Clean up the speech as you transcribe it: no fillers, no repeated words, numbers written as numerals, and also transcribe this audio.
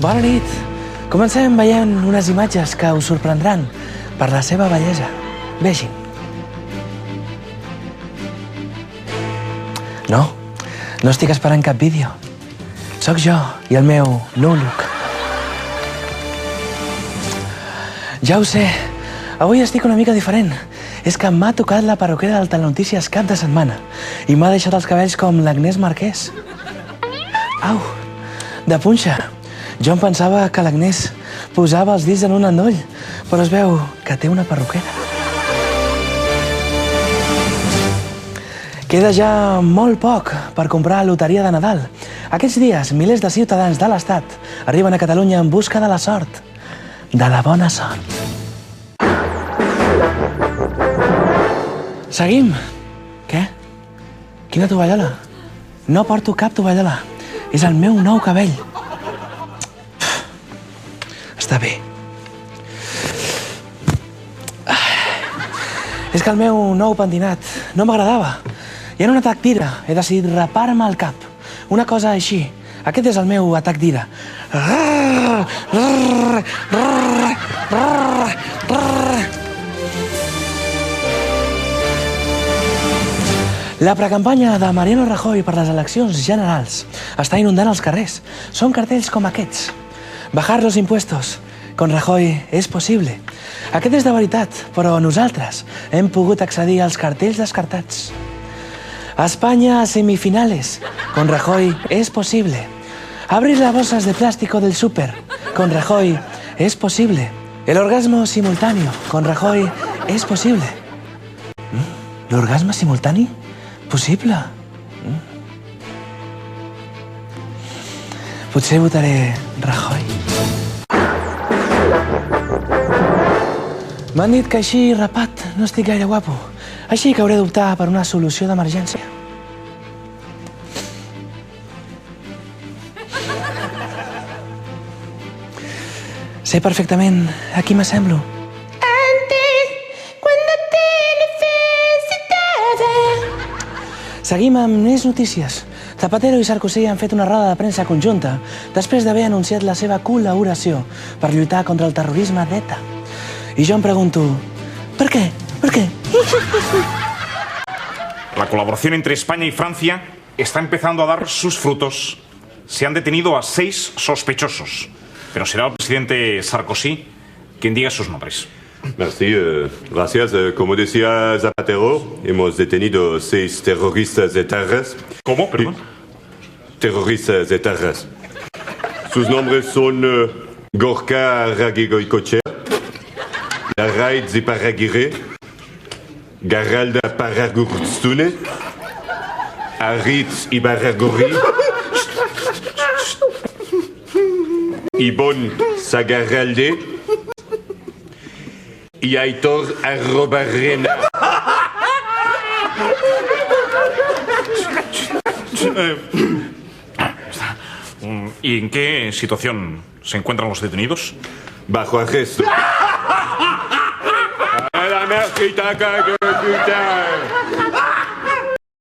Bona nit. Comencem veient unes imatges que us sorprendran per la seva bellesa. Vegin. No estic esperant cap vídeo. Soc jo i el meu nou look. Ja ho sé, avui estic una mica diferent. És que m'ha tocat la perruquera del Telenotícies cap de setmana i m'ha deixat els cabells com l'Agnès Marquès. Au, de punxa. Jo em pensava que l'Agnès posava els dits en un endoll, però es veu que té una perruquera. Queda ja molt poc per comprar loteria de Nadal. Aquests dies, milers de ciutadans de l'Estat arriben a Catalunya en busca de la sort, de la bona sort. Seguim. Què? Quina tovallola? No porto cap tovallola. És el meu nou cabell. Està bé. És que el meu nou pentinat no m'agradava. I en un atac d'ira he decidit rapar-me el cap. Una cosa així. Aquest és el meu atac d'ira. La precampanya de Mariano Rajoy per les eleccions generals està inundant els carrers. Són cartells com aquests. Bajar los impuestos. Con Rajoy es posible. Aquest és de veritat, però nosaltres hem pogut accedir als cartells descartats. España a semifinales. Con Rajoy es posible. Abrir las bolsas de plástico del súper. Con Rajoy es posible. El orgasmo simultáneo. Con Rajoy es posible. ¿L'orgasme simultani? Possible. Potser votaré Rajoy. M'han dit que així rapat no estic gaire guapo, així que hauré d'optar per una solució d'emergència. Sé perfectament a qui m'assemblo. Seguim amb més notícies. Zapatero i Sarkozy han fet una roda de premsa conjunta després d'haver anunciat la seva col·laboració per lluitar contra el terrorisme d'ETA. I jo em pregunto, ¿por qué? ¿Por qué? La colaboración entre España y Francia está empezando a dar sus frutos. Se han detenido a 6 sospechosos, pero será el presidente Sarkozy quien diga sus nombres. Merci, gracias. Como decía Zapatero, hemos detenido 6 terroristas etarras. ¿Cómo? Perdón. Terroristas etarras. Sus nombres son Gorka Ragigoicochea, Larraid Ziparagire, Garalda Paragurstune, Aritz Ibaragori, Ibon Sagaralde y Aitor Arrobarrena. ¿Y en qué situación se encuentran los detenidos? Bajo arresto. A la merquita, putain.